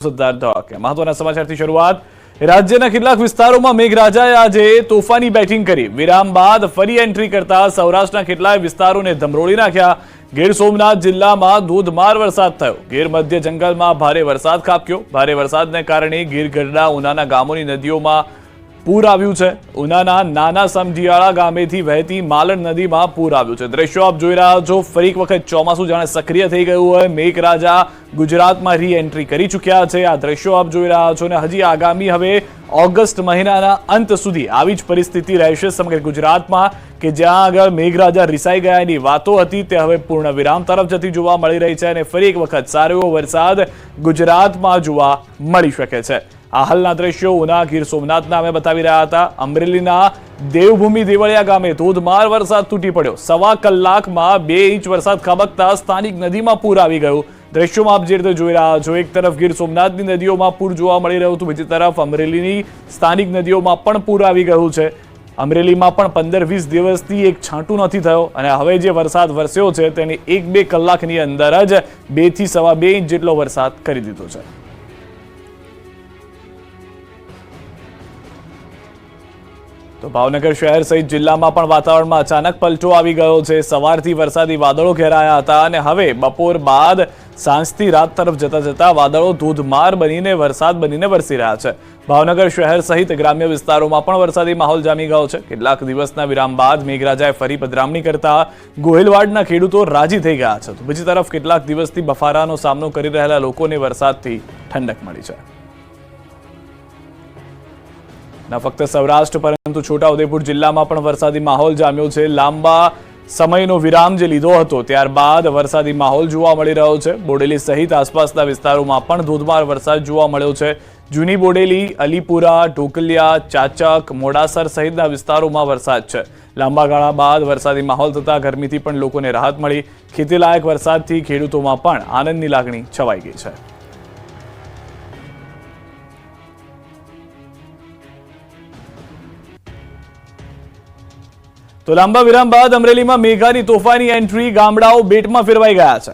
મુસદ્દળ ધડાકે મહત્વના સમાચારથી શરૂઆત રાજ્યના કેટલાક વિસ્તારોમાં મેઘરાજાએ આજે તોફાની બેટિંગ કરી વિરામ બાદ ફરી એન્ટ્રી કરતા સૌરાષ્ટ્રના કેટલાય વિસ્તારોને ધમરોળી નાખ્યા। ગીર સોમનાથ જિલ્લામાં ધોધમાર વરસાદ થયો। ગીર મધ્ય જંગલમાં ભારે વરસાદ ખાબક્યો। ભારે વરસાદને કારણે ગીર ગઢડા ઉનાના ગામોની નદીઓમાં પૂર આવ્યું છે। ઉનાના નાના સમજીયાળા ગામેથી વહેતી માલણ નદીમાં પૂર આવ્યું છે। દ્રશ્યો આપ જોઈ રહ્યા છો। ફરી એક વખત ચોમાસું જાણે સક્રિય થઈ ગયું હોય। મેઘરાજા ગુજરાતમાં રી એન્ટ્રી કરી ચૂક્યા છે। આ દ્રશ્યો આપ જોઈ રહ્યા છો ને હજી આગામી હવે ઓગસ્ટ મહિનાના અંત સુધી આવી જ પરિસ્થિતિ રહેશે સમગ્ર ગુજરાતમાં કે જ્યાં આગળ મેઘરાજા રિસાઈ ગયાની વાતો હતી તે હવે પૂર્ણ વિરામ તરફ જતી જોવા મળી રહી છે અને ફરી એક વખત સારો એવો વરસાદ ગુજરાતમાં જોવા મળી શકે છે। આ હાલના દ્રશ્યો ઉના ગીર સોમનાથના અમે બતાવી રહ્યા હતા। અમરેલીના દેવભૂમિ દેવળિયા ગામે ધોધમાર વરસાદ તૂટી પડ્યો। સવા કલાકમાં 2 ઇંચ વરસાદ ખાબકતા સ્થાનિક નદીમાં પૂર આવી ગયું। દ્રશ્યોમાં આપ જે રીતે જોઈ રહ્યા છો એક તરફ ગીર સોમનાથની નદીઓમાં પૂર જોવા મળી રહ્યું હતું, બીજી તરફ અમરેલીની સ્થાનિક નદીઓમાં પણ પૂર આવી ગયું છે। અમરેલીમાં પણ 15-20 દિવસથી એક છાંટું નથી થયો અને હવે જે વરસાદ વરસ્યો છે તેની 1-2 કલાકની અંદર જ 2 થી સવા 2 ઇંચ જેટલો વરસાદ કરી દીધો છે। તો ભાવનગર શહેર સહિત જિલ્લામાં પણ વાતાવરણમાં અચાનક પલટો આવી ગયો છે। સવારથી વરસાદી વાદળો ઘેરાયા હતા અને હવે બપોર બાદ સાંજથી રાત તરફ જતા જતા વાદળો ધોધમાર બનીને વરસાદ બનીને વરસી રહ્યા છે। ભાવનગર શહેર સહિત ગ્રામ્ય વિસ્તારોમાં પણ વરસાદી માહોલ જામી ગયો છે। કેટલાક દિવસના વિરામ બાદ મેઘરાજાએ ફરી પધરામણી કરતા ગોહિલવાડના ખેડૂતો રાજી થઈ ગયા છે। તો બીજી તરફ કેટલાક દિવસથી બફારાનો સામનો કરી રહેલા લોકોને વરસાદથી ઠંડક મળી છે। ન ફક્ત સૌરાષ્ટ્ર પરંતુ છોટાઉદેપુર જિલ્લામાં પણ વરસાદી માહોલ જામ્યો છે। લાંબા સમયનો વિરામ જે લીધો હતો ત્યારબાદ વરસાદી માહોલ જોવા મળી રહ્યો છે। બોડેલી સહિત આસપાસના વિસ્તારોમાં પણ ધોધમાર વરસાદ જોવા મળ્યો છે। જૂની બોડેલી, અલીપુરા, ઢોકલિયા, ચાચક, મોડાસર સહિતના વિસ્તારોમાં વરસાદ છે। લાંબા ગાળા બાદ વરસાદી માહોલ થતા ગરમીથી પણ લોકોને રાહત મળી। ખેતીલાયક વરસાદથી ખેડૂતોમાં પણ આનંદની લાગણી છવાઈ ગઈ છે। તો લાંબા વિરામ બાદ અમરેલીમાં મેઘાની તોફાની એન્ટ્રી, ગામડાઓ બેટમાં ફેરવાઈ ગયા છે।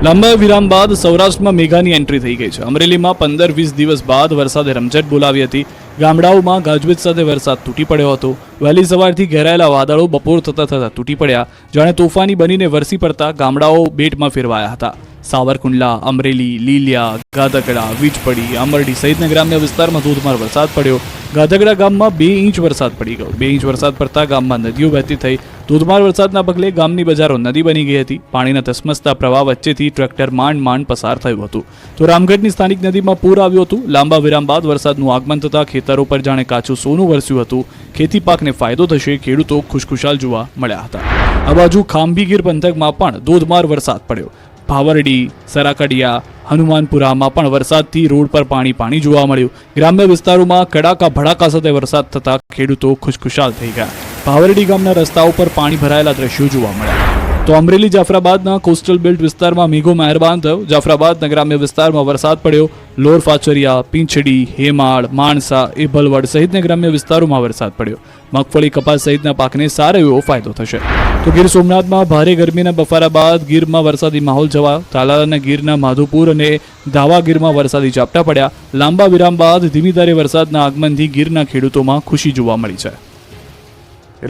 લાંબા વિરામ બાદ સૌરાષ્ટ્રમાં મેઘાની એન્ટ્રી થઈ ગઈ છે। અમરેલીમાં 15-20 દિવસ બાદ વરસાદે રમઝટ બોલાવી હતી। ગામડાઓમાં ગાજવીજ સાથે વરસાદ તૂટી પડ્યો હતો। વહેલી સવારથી ઘેરાયેલા વાદળો બપોર થતા તૂટી પડ્યા। જાણે તોફાની બનીને વરસી પડતા ગામડાઓ બેટમાં ફેરવાયા હતા। સાવરકુંડલા, અમરેલી, લીલિયા, ગાધગડા, વીજપડી, આંબરડી સહિતના ગ્રામ્ય વિસ્તારમાં ધોધમાર વરસાદ પડ્યો। ગાધગડા ગામમાં 2 ઇંચ વરસાદ પડી ગયો। 2 ઇંચ વરસાદ પડતા ગામમાં નદીઓ વહેતી થઈ। ધોધમાર વરસાદના પગલે ગામની બજારો નદી બની ગઈ હતી। પાણીના ધસમસતા પ્રવાહ વચ્ચેથી ટ્રેક્ટર માંડ પસાર થયું હતું। તો રામગઢની સ્થાનિક નદીમાં પૂર આવ્યું હતું। લાંબા વિરામ બાદ વરસાદનું આગમન થતા ખેતરો પર જાણે કાચું સોનું વરસ્યું હતું। ખેતી પાકને ફાયદો થશે, ખેડૂતો ખુશખુશાલ જોવા મળ્યા હતા। આ બાજુ ખાંભીગીર પંથકમાં પણ ધોધમાર વરસાદ પડ્યો। ભાવરડી, સરાકડિયા, હનુમાનપુરામાં પણ વરસાદથી રોડ પર પાણી જોવા મળ્યું। ગ્રામ્ય વિસ્તારોમાં કડાકા ભડાકા સાથે વરસાદ થતા ખેડૂતો ખુશખુશાલ થઈ ગયા। ભાવરડી ગામના રસ્તાઓ પર પાણી ભરાયેલા દ્રશ્યો જોવા મળ્યા। તો અમરેલી જાફરાબાદના કોસ્ટલ બેલ્ટ વિસ્તારમાં મેઘો મહેરબાન થયો। જાફરાબાદના ગ્રામ્ય વિસ્તારમાં વરસાદ પડ્યો। લોર ફાચરિયા, પીંછડી, હેમાળ, માણસા, એભલવડ સહિતના ગ્રામ્ય વિસ્તારોમાં વરસાદ પડ્યો। મગફળી, કપાસ સહિતના પાકને સારો એવો ફાયદો થશે। તો ગીર સોમનાથમાં ભારે ગરમીના બફારા બાદ ગીરમાં વરસાદી માહોલ છવાયો। તાલાલાના ગીરના માધુપુર અને ધાવા ગીરમાં વરસાદી ઝાપટા પડ્યા। લાંબા વિરામ બાદ ધીમી ધારે વરસાદના આગમનથી ગીરના ખેડૂતોમાં ખુશી જોવા મળી છે।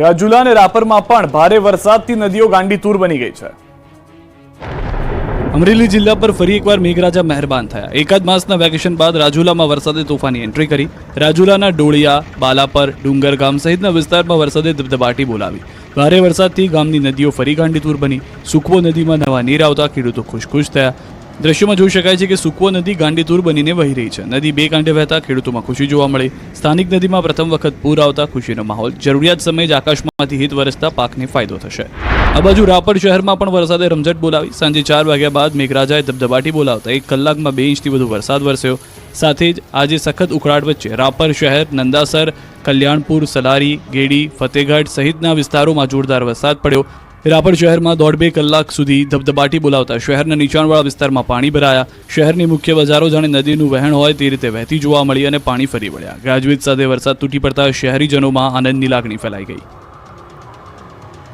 રાજુલા અને રાપરમાં પણ ભારે વરસાદથી નદીઓ ગાંડીતુર બની ગઈ છે। અમરેલી જિલ્લા પર ફરી એકવાર મેઘરાજા મહેરબાન થયા। એકાદ માસના વેકેશન બાદ રાજુલામાં વરસાદે તોફાની એન્ટ્રી કરી। રાજુલાના ડોળિયા, બાલાપર, ડુંગરગામ સહિતના વિસ્તારમાં વરસાદે ધબધબાટી બોલાવી। ભારે વરસાદથી ગામની નદીઓ ફરી ગાંડીતુર બની। સુકવો નદીમાં નવા નીર આવતા ખેડૂતો ખુશ થયા। દ્રશ્યોમાં જોઈ શકાય છે કે સુકવો નદી ગાંડીતુર બનીને વહી રહી છે। નદી 2 કાંઠે વહેતા ખેડૂતોમાં ખુશી જોવા મળી। સ્થાનિક નદીમાં પ્રથમ વખત પૂર આવતા ખુશીનો માહોલ। જરૂરિયાત સમયે જ આકાશમાંથી હિત વરસતા પાકને ફાયદો થશે। આ બાજુ રાપર શહેરમાં પણ વરસાદે રમઝટ બોલાવી। સાંજે 4 વાગ્યા બાદ મેઘરાજાએ ધબધબાટી બોલાવતા 1 કલાકમાં 2 ઇંચથી વધુ વરસાદ વરસ્યો। સાથે જ આજે સખત ઉકળાટ વચ્ચે રાપર શહેર, નંદાસર, કલ્યાણપુર, સલારી, ગેડી, ફતેગઢ સહિતના વિસ્તારોમાં જોરદાર વરસાદ પડ્યો। રાપર શહેરમાં 1.5-2 કલાક સુધી ધબધબાટી બોલાવતા શહેરના નીચાણવાળા વિસ્તારમાં પાણી ભરાયા। શહેરની મુખ્ય બજારો જાણે નદીનું વહેણ હોય તે રીતે વહેતી જોવા મળી અને પાણી ફરી વળ્યા। ગાજવીજ સાથે વરસાદ તૂટી પડતા શહેરીજનોમાં આનંદની લાગણી ફેલાઈ ગઈ।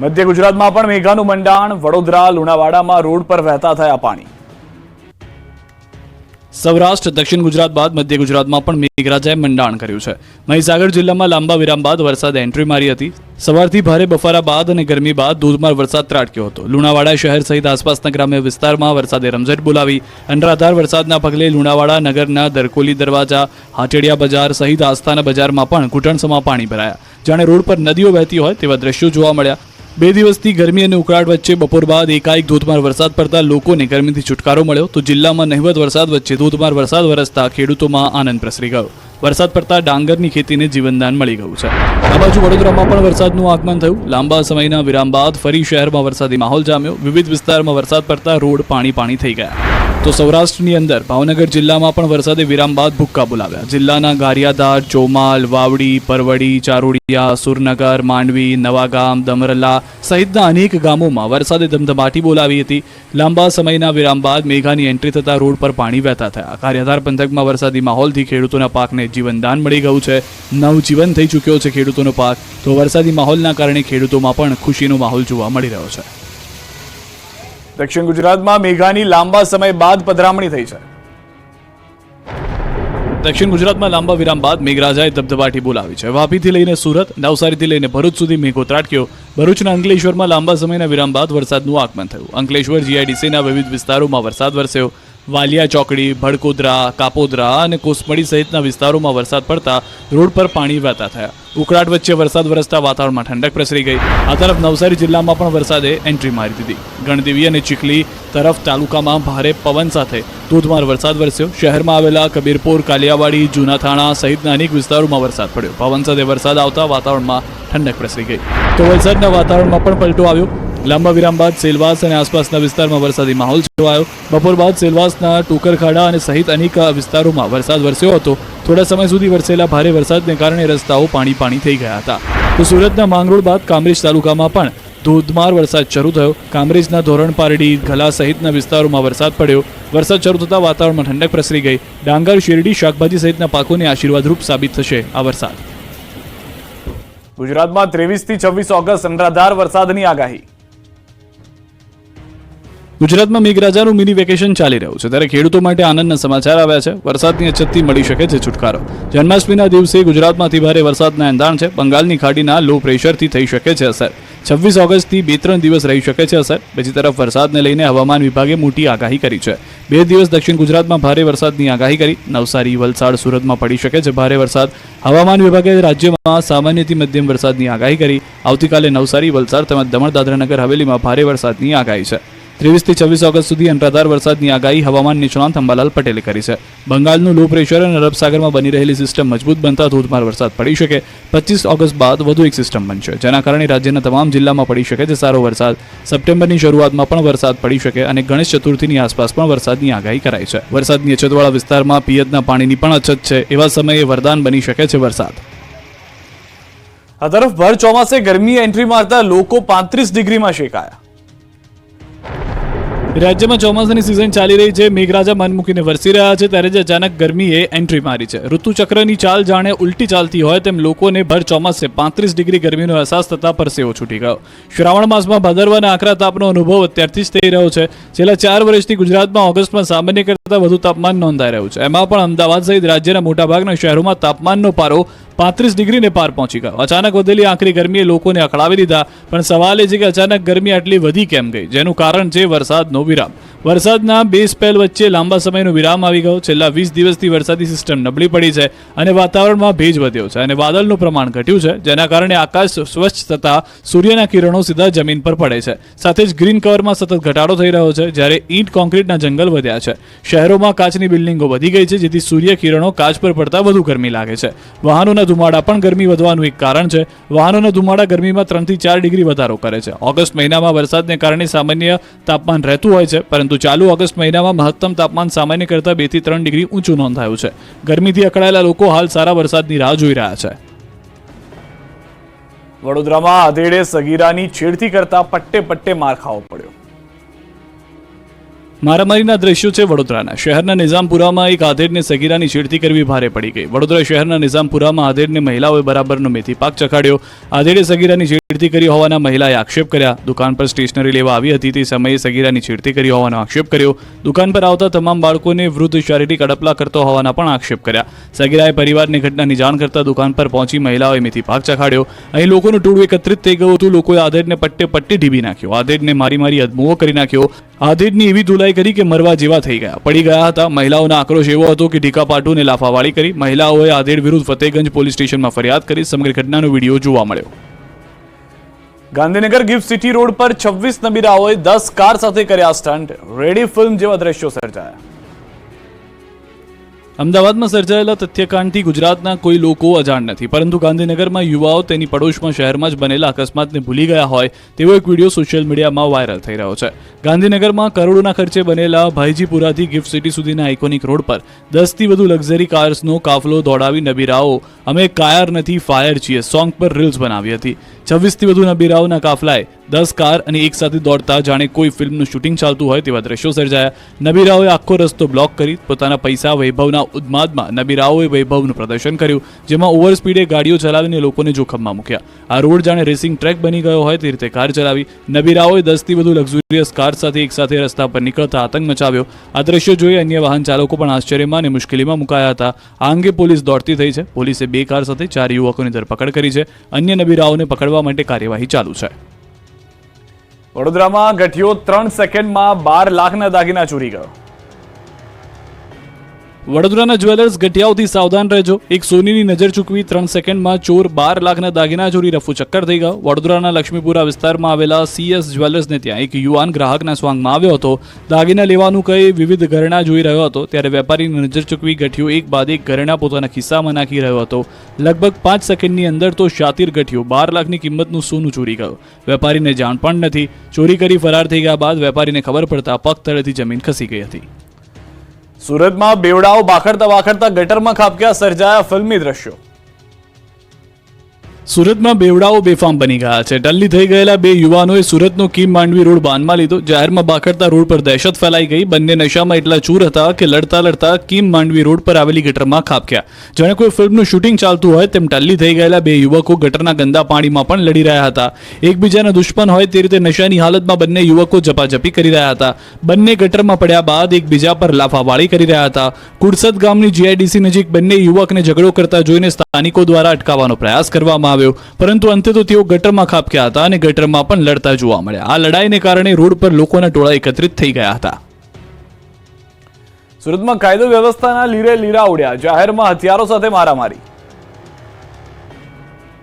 મધ્ય ગુજરાતમાં પણ મેઘાનું મંડાણ। વડોદરા, લુણાવાડામાં રોડ પર વહેતા થયા પાણી। સૌરાષ્ટ્ર દક્ષિણ ગુજરાત બાદ મધ્ય ગુજરાતમાં પણ મેઘરાજાએ મંડાણ કર્યું છે. મહીસાગર જિલ્લામાં લાંબા વિરામ બાદ વરસાદે એન્ટ્રી મારી હતી. સવારથી ભારે બફારા બાદ અને ગરમી બાદ ધોધમાર વરસાદ ત્રાટક્યો હતો. લુણાવાડા શહેર સહિત આસપાસના ગ્રામ્ય વિસ્તારમાં વરસાદે રમઝટ બોલાવી. અનરાધાર વરસાદના પગલે લુણાવાડા નગરના દરકોલી દરવાજા, હાટેડિયા બજાર સહિત આસ્થાના બજારમાં પણ ઘૂંટણસમાં પાણી ભરાયા. જાણે રોડ પર નદીઓ વહેતી હોય તેવા દ્રશ્યો જોવા મળ્યા. 2 દિવસથી ગરમી અને ઉકળાટ વચ્ચે બપોર બાદ એકાએક ધોધમાર વરસાદ પડતા લોકોને ગરમીથી છુટકારો મળ્યો તો જિલ્લામાં નહિવત વરસાદ વચ્ચે ધોધમાર વરસાદ વરસતા ખેડૂતોમાં આનંદ પ્રસરી ગયો. વરસાદ પડતા ડાંગરની ખેતીને જીવનદાન મળી ગયું છે. આ બાજુ વડોદરામાં પણ વરસાદનું આગમન થયું. લાંબા સમયના વિરામ બાદ ફરી શહેરમાં વરસાદી માહોલ જામ્યો. વિવિધ વિસ્તારમાં વરસાદ પડતા રોડ પાણી થઈ ગયા. તો સૌરાષ્ટ્રની અંદર ભાવનગર જિલ્લામાં પણ વરસાદે વિરામ બાદ ભૂક્કા બોલાવ્યા. જિલ્લાના ગારિયાધાર, ચોમાલ, વાવડી, પરવડી, ચારોડિયા, સુરનગર, માંડવી, નવાગામ, દમરલા સહિતના અનેક ગામોમાં વરસાદે ધમધમાટી બોલાવી હતી. લાંબા સમયના વિરામ બાદ મેઘાની એન્ટ્રી થતા રોડ પર પાણી વહેતા થયા. ગારિયાધાર પંથકમાં વરસાદી માહોલથી ખેડૂતોના પાકને જીવનદાન મળી ગયું છે. નવજીવન થઈ ચૂક્યો છે ખેડૂતોનો પાક. તો વરસાદી માહોલના કારણે ખેડૂતોમાં પણ ખુશીનો માહોલ જોવા મળી રહ્યો છે. દક્ષિણ ગુજરાતમાં મેઘાની લાંબા સમય બાદ પધરામણી થઈ છે. દક્ષિણ ગુજરાતમાં લાંબા વિરામ બાદ મેઘરાજાએ ધબધબાટી બોલાવી છે. વાપીથી લઈને સુરત, નવસારીથી લઈને ભરૂચ સુધી મેઘો ત્રાટક્યો. ભરૂચના અંકલેશ્વરમાં લાંબા સમયના વિરામ બાદ વરસાદનું આગમન થયું. અંકલેશ્વર જીઆઈડીસીના વિવિધ વિસ્તારોમાં વરસાદ વરસ્યો. વાલિયા ચોકડી, ભડકોદરા, કાપોદરા અને કોસમડી સહિતના વિસ્તારોમાં વરસાદ પડતા રોડ પર પાણી વહેતા થયા. ઉકળાટ વચ્ચે વરસાદ વરસતા વાતાવરણમાં ઠંડક પ્રસરી ગઈ. આ તરફ નવસારી જિલ્લામાં પણ વરસાદે એન્ટ્રી મારી દીધી. ગણદેવી અને ચીખલી તરફ તાલુકામાં ભારે પવન સાથે ધોધમાર વરસાદ વરસ્યો. શહેરમાં આવેલા કબીરપુર, કાલિયાવાડી, જૂના થાણા સહિતના અનેક વિસ્તારોમાં વરસાદ પડ્યો. પવન સાથે વરસાદ આવતા વાતાવરણમાં ઠંડક પ્રસરી ગઈ. તો વલસાડના વાતાવરણમાં પણ પલટો આવ્યો. લાંબા વિરામ બાદ સેલવાસ અને આસપાસના વિસ્તારમાં વરસાદી માહોલ છવાયો. બપોર બાદ સેલવાસના ટોકરખાડા અને સહિત અનેક વિસ્તારોમાં વરસાદ વરસ્યો હતો. થોડા સમય સુધી વરસેલા ભારે વરસાદને કારણે રસ્તાઓ પાણી થઈ ગયા હતા. તો સુરતના માંગરોળ બાદ કામરેજ તાલુકામાં પણ ધોધમાર વરસાદ શરૂ થયો. કામરેજના ધોરણપારડી, ઘલા સહિતના વિસ્તારોમાં વરસાદ પડ્યો. વરસાદ શરૂ થતાં વાતાવરણમાં ઠંડક પ્રસરી ગઈ. ડાંગર, શેરડી, શાકભાજી સહિતના પાકોને આશીર્વાદરૂપ સાબિત થશે આ વરસાદ. ગુજરાતમાં 23 થી 26 ઓગસ્ટ અનરાધાર વરસાદની આગાહી. ગુજરાતમાં મેઘરાજાનું મિની વેકેશન ચાલી રહ્યું છે ત્યારે ખેડૂતો માટે આનંદના સમાચાર આવ્યા છે. વરસાદની અછતથી મળી શકે છે છુટકારો. જન્માષ્ટમીના દિવસે ગુજરાતમાંથી ભારે વરસાદના એંધાણ છે. બંગાળની ખાડીના લો પ્રેશરથી થઈ શકે છે અસર. 26 ઓગસ્ટથી 2-3 દિવસ રહી શકે છે અસર. બીજી તરફ વરસાદને લઈને હવામાન વિભાગે મોટી આગાહી કરી છે. 2 દિવસ દક્ષિણ ગુજરાતમાં ભારે વરસાદની આગાહી કરી. નવસારી, વલસાડ, સુરતમાં પડી શકે છે ભારે વરસાદ. હવામાન વિભાગે રાજ્યમાં સામાન્યથી મધ્યમ વરસાદની આગાહી કરી. આવતીકાલે નવસારી, વલસાડ તેમજ દમણ, દાદરા નગર હવેલીમાં ભારે વરસાદની આગાહી છે. 23 થી 26 ઓગસ્ટ સુધી અનરાધાર વરસાદની આગાહી હવામાન નિષ્ણાંત અંબાલાલ પટેલે કરી છે. બંગાળનું લો પ્રેશર અને અરબ સાગરમાં બની રહેલી સિસ્ટમ મજબૂત બનતા ધોધમાર વરસાદ પડી શકે. 25 ઓગસ્ટ બાદ વધુ એક સિસ્ટમ બનશે જેના કારણે રાજ્યના તમામ જિલ્લામાં પડી શકે છે સારો વરસાદ. સપ્ટેમ્બરની શરૂઆતમાં પણ વરસાદ પડી શકે અને ગણેશ ચતુર્થીની આસપાસ પણ વરસાદની આગાહી કરાઈ છે. વરસાદની અછતવાળા વિસ્તારમાં પિયતના પાણીની પણ અછત છે. એવા સમયે વરદાન બની શકે છે વરસાદ. આ તરફ ભર ચોમાસે ગરમી એન્ટ્રી મારતા લોકો 35 ડિગ્રીમાં શેકાયા. રાજ્યમાં ચોમાસાની સિઝન ચાલી રહી છે. મેઘરાજા મન મૂકીને વરસી રહ્યા છે ત્યારે જ અચાનક ગરમીએ એન્ટ્રી મારી છે. ઋતુચક્રની ચાલ જાણે ઉલટી ચાલતી હોય તેમ લોકોને ભર ચોમાસે 35 ડિગ્રી ગરમીનો અહેસાસ થતા પરસેવો છૂટી ગયો. શ્રાવણ માસમાં ભાદરવાના આકરા તાપનો અનુભવ અત્યારથી જ થઈ રહ્યો છે. છેલ્લા 4 વર્ષથી ગુજરાતમાં ઓગસ્ટમાં સામાન્ય કરતાં વધુ તાપમાન નોંધાઈ રહ્યું છે. એમાં પણ અમદાવાદ સહિત રાજ્યના મોટાભાગના શહેરોમાં તાપમાનનો પારો 35 ડિગ્રીને પાર પહોંચી ગયો. અચાનક વધેલી આકરી ગરમીએ લોકોને અકળાવી દીધા. પણ સવાલ એ છે કે અચાનક ગરમી આટલી વધી કેમ ગઈ, જેનું કારણ છે વરસાદનો વિરામ. વરસાદના 2 સ્પેલ વચ્ચે લાંબા સમયનો વિરામ આવી ગયો. છેલ્લા 20 દિવસથી વરસાદી સિસ્ટમ નબળી પડી છે અને વાતાવરણમાં ભેજ વધ્યો છે અને વાદળનું પ્રમાણ ઘટ્યું છે જેના કારણે આકાશ સ્વચ્છ થતા સૂર્યના કિરણો સીધા જમીન પર પડે છે. સાથે જ ગ્રીન કવરમાં સતત ઘટાડો થઈ રહ્યો છે જ્યારે ઈંટ કોન્ક્રીટના જંગલ વધ્યા છે. શહેરોમાં કાચની બિલ્ડિંગો વધી ગઈ છે જેથી સૂર્ય કિરણો કાચ પર પડતા વધુ ગરમી લાગે છે. વાહનોના ધુમાડા પણ ગરમી વધવાનું એક કારણ છે. વાહનોના ધુમાડા ગરમીમાં 3 થી 4 ડિગ્રી વધારો કરે છે. ઓગસ્ટ મહિનામાં વરસાદને કારણે સામાન્ય તાપમાન રહેતું હોય છે પરંતુ ચાલુ ઓગસ્ટ મહિનામાં મહત્તમ તાપમાન સામાન્ય કરતાં 2 થી 3 ડિગ્રી ઊંચું નોંધાયું છે. ગરમીથી અકળાયેલા લોકો હાલ સારા વરસાદની રાહ જોઈ રહ્યા છે. વડોદરામાં આધેડે સગીરાની છેડતી કરતા પટ્ટે માર ખાવો પડ્યો. મારામારીના દ્રશ્યો છે વડોદરાના. શહેરના નિઝામપુરામાં એક આધેડને સગીરાની છેડતી કરવી ભારે પડી ગઈ. વડોદરા શહેરના નિઝામપુરામાં આધેડને મહિલાઓએ બરાબરનો મેથી પાક ચખાડ્યો. આધેડે સગીરાની છેડતી કરી હોવાના મહિલાએ આક્ષેપ કર્યા. દુકાન પર સ્ટેશનરી લેવા આવી હતી તે સમયે સગીરાની છેડતી કરી હોવાનો આક્ષેપ કર્યો. દુકાન પર આવતા તમામ બાળકોને વૃદ્ધ શારીરિક અડપલા કરતો હોવાના પણ આક્ષેપ કર્યા. સગીરાએ પરિવારને ઘટનાની જાણ કરતા દુકાન પર પહોંચી મહિલાઓએ મેથી પાક ચખાડ્યો. અહીં લોકોનું ટોળું એકત્રિત થઈ ગયું હતું. લોકોએ આધેડને પટ્ટે ઢીબી નાખ્યો. આધેડને મારી અદમુઓ કરી નાખ્યો. આધેડની એવી ધુલાઈ કરી કે મરવા જેવા થઈ ગયા, પડી ગયા હતા. મહિલાઓનો આક્રોશ એવો હતો કે ઢીકા પાટુને લાફાવાળી કરી. મહિલાઓએ આધેડ વિરુદ્ધ ફતેહગંજ પોલીસ સ્ટેશનમાં ફરિયાદ કરી. સમગ્ર ઘટનાનો વિડીયો જોવા મળ્યો. ગાંધીનગર ગિફ્ટ સિટી રોડ પર 26 નબીરાઓએ 10 કાર સાથે કર્યા સ્ટન્ટ. રેડી ફિલ્મ જેવા દ્રશ્યો સર્જાયા. અમદાવાદમાં સર્જાયેલા તથ્યકાંડથી ગુજરાતના કોઈ લોકો અજાણ નથી, પરંતુ ગાંધીનગરમાં યુવાઓ તેની પડોશમાં શહેરમાં જ બનેલા અકસ્માતને ભૂલી ગયા હોય તેવો એક વિડીયો સોશિયલ મીડિયામાં વાયરલ થઈ રહ્યો છે. ગાંધીનગરમાં કરોડોના ખર્ચે બનેલા ભાઈજીપુરાથી ગિફ્ટ સિટી સુધીના આઇકોનિક રોડ પર 10થી વધુ લક્ઝરી કાર્સનો કાફલો દોડાવી નબીરાઓ અમે કાયર નથી ફાયર છીએ સોંગ પર રીલ્સ બનાવી હતી. 26થી વધુ નબીરાઓના કાફલાએ 10 કાર અને એક સાથે દોડતા જાણે કોઈ ફિલ્મનું શૂટિંગ ચાલતું હોય તેવા દ્રશ્યો સર્જાયા. નબીરાઓએ આખો રસ્તો બ્લોક કરી પોતાના પૈસા વૈભવના ઉન્માદમાં નબીરાઓએ વૈભવનું પ્રદર્શન કર્યું, જેમાં ઓવર સ્પીડે ગાડીઓ ચલાવીને લોકોને જોખમમાં મૂક્યા. આ રોડ જાણે રેસિંગ ટ્રેક બની ગયો હોય તે રીતે કાર ચલાવી. નબીરાઓએ 10થી વધુ લક્ઝુરિયસ કાર સાથે એક સાથે રસ્તા પર નીકળતા આતંક મચાવ્યો. આ દ્રશ્યો જોઈ અન્ય વાહન ચાલકો પણ આશ્ચર્યમાં અને મુશ્કેલીમાં મુકાયા હતા. આ અંગે પોલીસ દોડતી થઈ છે. પોલીસે 2 કાર સાથે 4 યુવકોની ધરપકડ કરી છે. અન્ય નબીરાઓને પકડવા માટે કાર્યવાહી ચાલુ છે. વડોદરામાં ગઠિયો 3 સેકન્ડમાં 12 લાખના દાગીના ચોરી ગયો. વડોદરાના જ્વેલર્સ ગઠિયાઓથી સાવધાન રહેજો. એક સોનીની નજર ચૂકવી 3 સેકન્ડમાં ચોર 12 લાખના દાગીના ચોરી રફુ ચક્કર થઈ ગયો. વડોદરાના લક્ષ્મીપુરા વિસ્તારમાં આવેલા CS જ્વેલર્સને ત્યાં એક યુવાન ગ્રાહકના સ્વાંગમાં આવ્યો હતો. દાગીના લેવાનું કહી વિવિધ ઘરેણાં જોઈ રહ્યો હતો, ત્યારે વેપારીની નજર ચૂકવી ગઠિયો એક બાદ એક ઘરેણાં પોતાના ખિસ્સામાં નાખી રહ્યો હતો. લગભગ 5 સેકન્ડની અંદર તો શાતીર ગઠિયો 12 લાખની કિંમતનું સોનું ચોરી ગયો. વેપારીને જાણ પણ નથી. ચોરી કરી ફરાર થઈ ગયા બાદ વેપારીને ખબર પડતા પગ તળેથી જમીન ખસી ગઈ હતી. સુરતમાં બેવડાઓ બાખડતા ગટરમાં ખાબક્યા, સર્જાયા ફિલ્મી દ્રશ્યો. સુરતમાં બેવડાઓ બેફામ બની ગયા છે. ટલ્લી થઈ ગયેલા 2 યુવાનોએ સુરતનો કિમ માંડવી રોડ બાંધમાં લીધો. જાહેરમાં બાખડતા રોડ પર દહેશત ફેલાઈ ગઈ. બંને નશામાં એટલા ચૂર હતા કે લડતા કિમ માંડવી રોડ પર આવેલી ગટરમાં ખાબક્યા. જાણે કોઈ ફિલ્મનું શૂટિંગ ચાલતું હોય તેમ ટલ્લી થઈ ગયેલા 2 યુવકો ગટરના ગંદા પાણીમાં પણ લડી રહ્યા હતા. એકબીજાના દુશ્મન હોય તે રીતે નશાની હાલતમાં બંને યુવકો ઝપાઝપી કરી રહ્યા હતા. બંને ગટરમાં પડ્યા બાદ એકબીજા પર લાફાવાળી કરી રહ્યા હતા. કુડસદ ગામની GIDC નજીક બંને યુવકને ઝઘડો કરતા જોઈને સ્થાનિકો દ્વારા અટકાવવાનો પ્રયાસ કરવામાં આવ્યો, પરંતુ અંતે તો તેઓ ગટરમાં ખાબક્યા હતા અને ગટરમાં પણ લડતા જોવા મળ્યા. આ લડાઈને કારણે રોડ પર લોકોના ટોળા એકત્રિત થઈ ગયા હતા. સુરતમાં કાયદો વ્યવસ્થાના લીરે લીરા ઉડ્યા. જાહેરમાં હથિયારો સાથે મારામારી.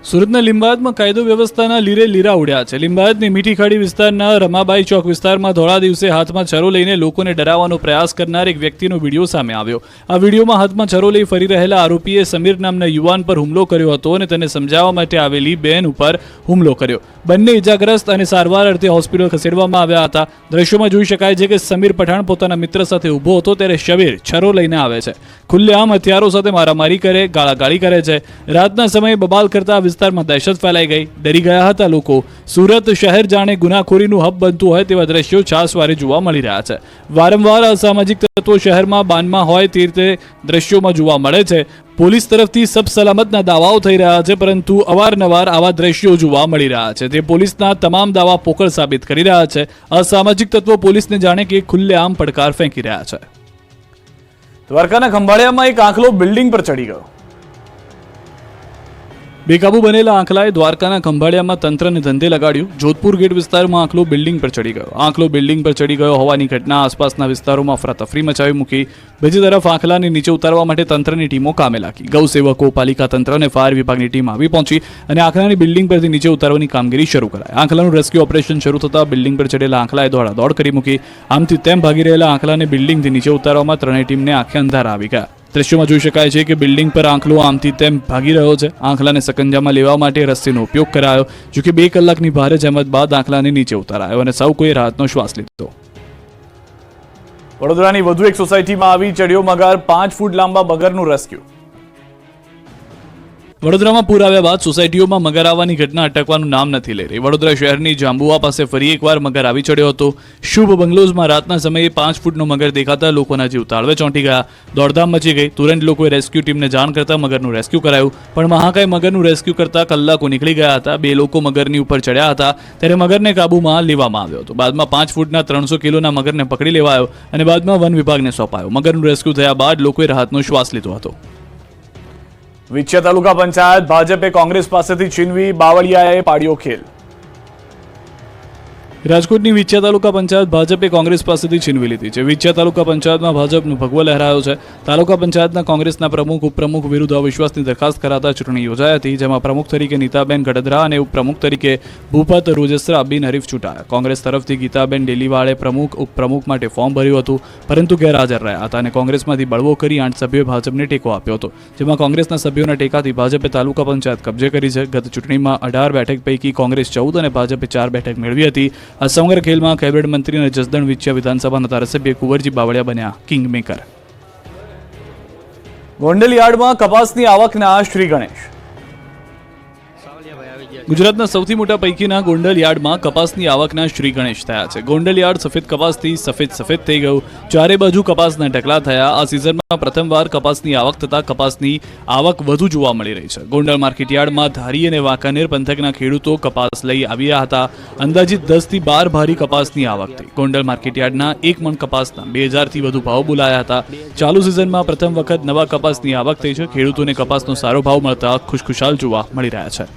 સુરતના લિંબાયતમાં કાયદો વ્યવસ્થાના લીરે લીરા ઉડ્યા છે. લિંબાયતની મીઠી ખાડી વિસ્તારના રમાબાઈ ચોક વિસ્તારમાં ધોળા દિવસે હાથમાં છરો લઈને લોકોને ડરાવવાનો પ્રયાસ કરનાર એક વ્યક્તિનો વિડીયો સામે આવ્યો. આ વિડીયોમાં હાથમાં છરો લઈ ફરી રહેલા આરોપીએ સમીર નામના યુવાન પર હુમલો કર્યો હતો અને તેને સમજાવવા માટે આવેલી બહેન ઉપર હુમલો કર્યો. બંને ઇજાગ્રસ્ત અને સારવાર અર્થે હોસ્પિટલ ખસેડવામાં આવ્યા હતા. દ્રશ્યોમાં જોઈ શકાય છે કે સમીર પઠાણ પોતાના મિત્ર સાથે ઊભો હતો ત્યારે શબીર છરો લઈને આવે છે. ખુલ્લેઆમ હથિયારો સાથે મારામારી કરે, ગાળાગાળી કરે છે. રાતના સમયે બબાલ કરતા વિસ્તારમાં દહેશત ફેલાઈ ગઈ. ડરી ગયા હતા લોકો. સુરત શહેર જાણે ગુનાખોરીનું હબ બનતું હોય તેવા દ્રશ્યો છાસવારે જોવા મળી રહ્યા છે. વારંવાર અસામાજિક તત્વો શહેરમાં બાનમાં હોય તે રીતે દ્રશ્યોમાં જોવા મળે છે. પોલીસ તરફથી સબ સલામતના દાવાઓ થઈ રહ્યા છે, પરંતુ અવારનવાર આવા દ્રશ્યો જોવા મળી રહ્યા છે. તે પોલીસના તમામ દાવા પોકળ સાબિત કરી રહ્યા છે. અસામાજિક તત્વો પોલીસને જાણે કે ખુલ્લેઆમ પડકાર ફેંકી રહ્યા છે. દ્વારકાના ખંભાળિયામાં એક આંખલો બિલ્ડિંગ પર ચડી ગયો. બેકાબુ બનેલા આંખલાએ દ્વારકાના ખંભાળિયામાં તંત્રને ધંધે લગાડ્યું. જોધપુર ગેટ વિસ્તારમાં આંખલો બિલ્ડિંગ પર ચડી ગયો. આંખલો બિલ્ડિંગ પર ચડી ગયો હોવાની ઘટના આસપાસના વિસ્તારોમાં અફરાતફરી મચાવી મૂકી. બીજી તરફ આંખલાને નીચે ઉતારવા માટે તંત્રની ટીમો કામે લાગી. ગૌસેવકો, પાલિકા તંત્ર અને ફાયર વિભાગની ટીમ આવી પહોંચી અને આંખલાની બિલ્ડિંગ પરથી નીચે ઉતારવાની કામગીરી શરૂ કરાઈ. આંખલાનું રેસ્ક્યુ ઓપરેશન શરૂ થતાં બિલ્ડિંગ પર ચડેલા આંખલાએ દોડાદોડ કરી મૂકી. આમથી તેમ ભાગી રહેલા આંખલાને બિલ્ડિંગથી નીચે ઉતારવામાં ત્રણેય ટીમને આંખે અંધારા આવી ગયા. દ્રશ્યોમાં જોઈ શકાય છે કે બિલ્ડિંગ પર આંખલો આમથી તેમ ભાગી રહ્યો છે. આંખલાને સકંજામાં લેવા માટે રસ્સીનો ઉપયોગ કરાયો. જોકે 2 કલાકની ભારે જહેમત બાદ આંખલાને નીચે ઉતારાયો અને સૌ કોઈ રાહતનો શ્વાસ લીધો. વડોદરાની વધુ એક સોસાયટીમાં આવી ચડ્યો મગર. 5 ફૂટ લાંબા મગરનું રેસ્ક્યુ. વડોદરામાં પૂર આવ્યા બાદ સોસાયટીઓમાં મગર આવવાની ઘટના અટકવાનું નામ નથી લઈ રહી. વડોદરા શહેરની જાંબુઆ પાસે ફરી એકવાર મગર આવી ચડ્યો હતો. શુભ બંગલોઝમાં રાતના સમયે 5 ફૂટનો મગર દેખાતા લોકોના જીવ તાળવે ચોંટી ગયા. દોડધામ મચી ગઈ. તુરંત લોકોએ રેસ્ક્યુ ટીમને જાણ કરતા મગરનું રેસ્ક્યુ કરાયું, પણ મહાકાય મગરનું રેસ્ક્યુ કરતા કલાકો નીકળી ગયા હતા. 2 લોકો મગરની ઉપર ચડ્યા હતા ત્યારે મગરને કાબૂમાં લેવામાં આવ્યો હતો. બાદમાં 5 ફૂટના 300 કિલોના મગરને પકડી લેવાયો અને બાદમાં વન વિભાગને સોંપાયો. મગરનું રેસ્ક્યુ થયા બાદ લોકોએ રાહતનો શ્વાસ લીધો હતો. વિછિયા તાલુકા પંચાયત ભાજપે કોંગ્રેસ પાસેથી છીનવી, બાવળિયાએ પાડ્યો ખેલ. રાજકોટની વિછિયા તાલુકા પંચાયત ભાજપે કોંગ્રેસ પાસેથી છીનવી લીધી છે. વિછિયા તાલુકા પંચાયતમાં ભાજપનો ભગવો લહેરાયો છે. તાલુકા પંચાયતના કોંગ્રેસના પ્રમુખ ઉપપ્રમુખ વિરુદ્ધ અવિશ્વાસની દરખાસ્ત કરાતા ચૂંટણી યોજાઈ હતી, જેમાં પ્રમુખ તરીકે નીતાબેન ગડધરા અને ઉપપ્રમુખ તરીકે ભૂપત રોજેસરા બિનહરીફ ચૂંટાયા. કોંગ્રેસ તરફથી ગીતાબેન ડેલીવાળે પ્રમુખ ઉપપ્રમુખ માટે ફોર્મ ભર્યું હતું, પરંતુ ગેરહાજર રહ્યા હતા અને કોંગ્રેસમાંથી બળવો કરી 8 સભ્યોએ ભાજપને ટેકો આપ્યો હતો, જેમાં કોંગ્રેસના સભ્યોના ટેકાથી ભાજપે તાલુકા પંચાયત કબજે કરી છે. ગત ચૂંટણીમાં 18 બેઠક પૈકી કોંગ્રેસ 14 અને ભાજપે 4 બેઠક મેળવી હતી. આ સમગ્ર ખેલમાં કેબિનેટ મંત્રી અને જસદણ વિછિયા વિધાનસભાના ધારાસભ્ય કુંવરજી બાવળિયા બન્યા કિંગ મેકર. ગોંડલ યાર્ડમાં કપાસની આવકના શ્રી ગણેશ. ગુજરાતના સૌથી મોટા પૈકીના ગોંડલ યાર્ડમાં કપાસની આવકના શ્રી ગણેશ થયા છે. ગોંડલ યાર્ડ સફેદ કપાસથી સફેદ થઈ ગયું. ચારે બાજુ કપાસના ઢગલા થયા. આ સિઝનમાં પ્રથમવાર કપાસની આવક થતા કપાસની આવક વધુ જોવા મળી રહી છે. ગોંડલ માર્કેટ યાર્ડમાં ધારી અને વાંકાનેર પંથકના ખેડૂતો કપાસ લઈ આવ્યા હતા. અંદાજિત 10 થી 12 ભારી કપાસની આવક થઈ. ગોંડલ માર્કેટ યાર્ડના 1 મણ કપાસના 2000 થી વધુ ભાવ બોલાયા હતા. ચાલુ સિઝનમાં પ્રથમ વખત નવા કપાસની આવક થઈ છે. ખેડૂતોને કપાસનો સારો ભાવ મળતા ખુશખુશાલ જોવા મળી રહ્યા છે.